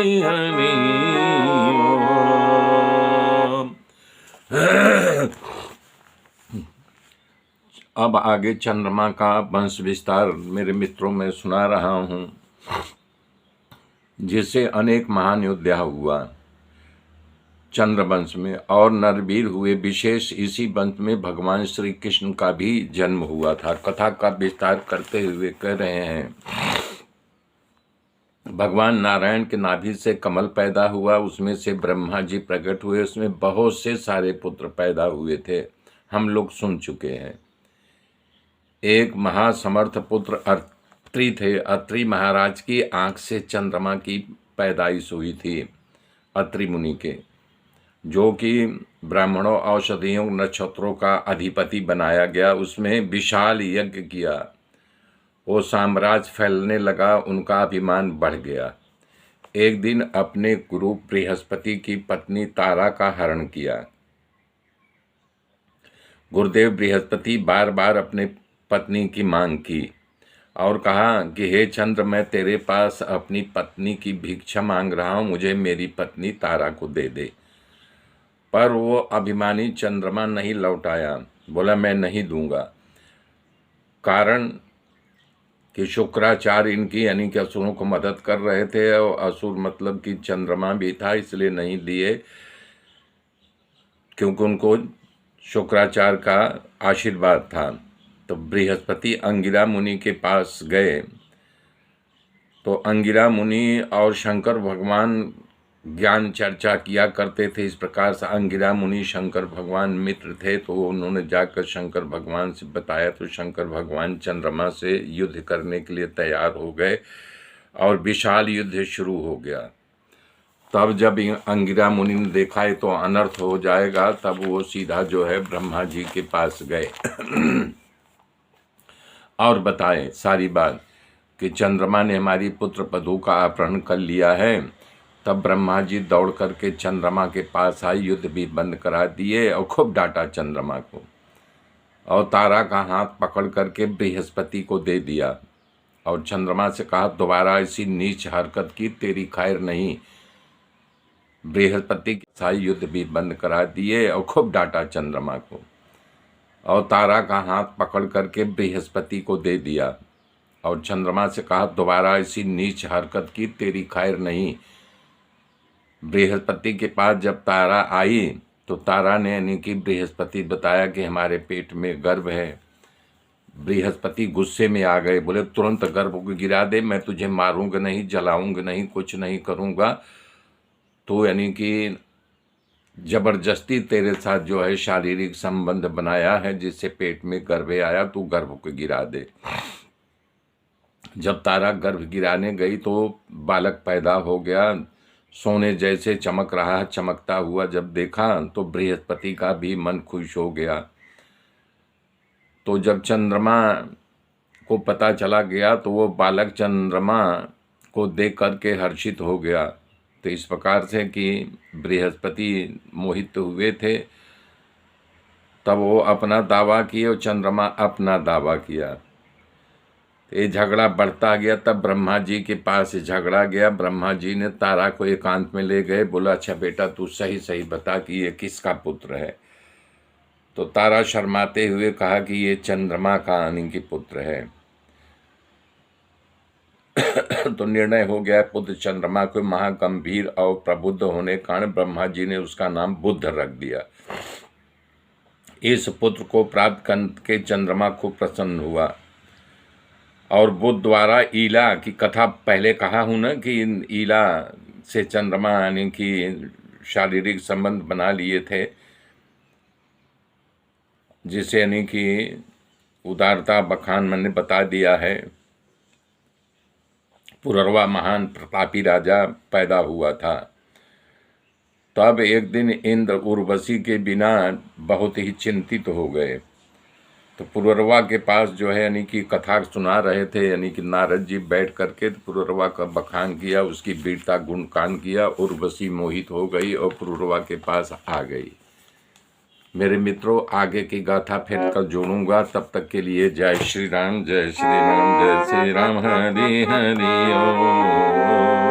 हरि ओम। अब आगे चंद्रमा का वंश विस्तार मेरे मित्रों में सुना रहा हूँ, जिससे अनेक महान योद्धा हुआ चंद्रवंश में और नरवीर हुए। विशेष इसी वंश में भगवान श्री कृष्ण का भी जन्म हुआ था। कथा का विस्तार करते हुए कह रहे हैं, भगवान नारायण के नाभि से कमल पैदा हुआ, उसमें से ब्रह्मा जी प्रकट हुए, उसमें बहुत से सारे पुत्र पैदा हुए थे, हम लोग सुन चुके हैं। एक महासमर्थ पुत्र अत्रि थे। अत्रि महाराज की आंख से चंद्रमा की पैदाइश हुई थी। अत्रि मुनि के, जो कि ब्राह्मणों, औषधियों, नक्षत्रों का अधिपति बनाया गया। उसमें विशाल यज्ञ किया, वो साम्राज्य फैलने लगा, उनका अभिमान बढ़ गया। एक दिन अपने गुरु बृहस्पति की पत्नी तारा का हरण किया। गुरुदेव बृहस्पति बार बार अपने पत्नी की मांग की और कहा कि हे चंद्र, मैं तेरे पास अपनी पत्नी की भिक्षा मांग रहा हूँ, मुझे मेरी पत्नी तारा को दे दे। पर वो अभिमानी चंद्रमा नहीं लौटाया, बोला मैं नहीं दूंगा। कारण कि शुक्राचार्य इनकी यानी कि असुरों को मदद कर रहे थे, और असुर मतलब कि चंद्रमा भी था, इसलिए नहीं दिए, क्योंकि उनको शुक्राचार्य का आशीर्वाद था। तो बृहस्पति अंगिरा मुनि के पास गए, तो अंगिरा मुनि और शंकर भगवान ज्ञान चर्चा किया करते थे। इस प्रकार से अंगिरा मुनि शंकर भगवान मित्र थे, तो उन्होंने जाकर शंकर भगवान से बताया, तो शंकर भगवान चंद्रमा से युद्ध करने के लिए तैयार हो गए और विशाल युद्ध शुरू हो गया। तब जब अंगिरा मुनि ने देखा है तो अनर्थ हो जाएगा, तब वो सीधा जो है ब्रह्मा जी के पास गए और बताए सारी बात कि चंद्रमा ने हमारी पुत्र पदु का अपहरण कर लिया है। तब ब्रह्मा जी दौड़ करके चंद्रमा के पास आए, युद्ध भी बंद करा दिए और खूब डांटा चंद्रमा को, और तारा का हाथ पकड़ करके बृहस्पति को दे दिया और चंद्रमा से कहा, दोबारा ऐसी नीच हरकत की तेरी खैर नहीं। बृहस्पति के साथ युद्ध भी बंद करा दिए और खूब डांटा चंद्रमा को, और तारा का हाथ पकड़ करके बृहस्पति को दे दिया और चंद्रमा से कहा, दोबारा ऐसी नीच हरकत की तेरी खैर नहीं। बृहस्पति के पास जब तारा आई तो तारा ने यानी कि बृहस्पति बताया कि हमारे पेट में गर्भ है। बृहस्पति गुस्से में आ गए, बोले तुरंत गर्भ को गिरा दे, मैं तुझे मारूंगा नहीं, जलाऊंगा नहीं, कुछ नहीं करूंगा। तो यानी कि जबरदस्ती तेरे साथ जो है शारीरिक संबंध बनाया है, जिससे पेट में गर्भ आया, तू गर्भ को गिरा दे। जब तारा गर्भ गिराने गई तो बालक पैदा हो गया, सोने जैसे चमक रहा, चमकता हुआ जब देखा तो बृहस्पति का भी मन खुश हो गया। तो जब चंद्रमा को पता चला गया तो वो बालक चंद्रमा को देख करके हर्षित हो गया। तो इस प्रकार से कि बृहस्पति मोहित हुए थे, तब वो अपना दावा किए और चंद्रमा अपना दावा किया। ये झगड़ा बढ़ता गया। तब ब्रह्मा जी के पास झगड़ा गया। ब्रह्मा जी ने तारा को एकांत में ले गए, बोला अच्छा बेटा तू सही सही बता कि ये किसका पुत्र है। तो तारा शर्माते हुए कहा कि ये चंद्रमा का यानी कि पुत्र है। तो निर्णय हो गया, पुत्र चंद्रमा को महागंभीर और प्रबुद्ध होने के कारण ब्रह्मा जी ने उसका नाम बुध रख दिया। इस पुत्र को प्राप्त करके चंद्रमा खूब प्रसन्न हुआ और बुध द्वारा ईला की कथा पहले कहा हूं ना कि ईला से चंद्रमा यानी कि शारीरिक संबंध बना लिए थे, जिसे यानी कि उदारता बखान मैंने बता दिया है। पुररवा महान प्रतापी राजा पैदा हुआ था। तब एक दिन इंद्र उर्वशी के बिना बहुत ही चिंतित हो गए। तो पुररवा के पास जो है यानी कि कथा सुना रहे थे, यानी कि नारद जी बैठ करके पुररवा का बखान किया, उसकी वीरता गुणगान किया। उर्वशी मोहित हो गई और पुररवा के पास आ गई। मेरे मित्रों, आगे की गाथा फिर कल जोड़ूंगा। तब तक के लिए जय श्री राम, जय श्री राम, जय श्री राम, हरि हरि ओम।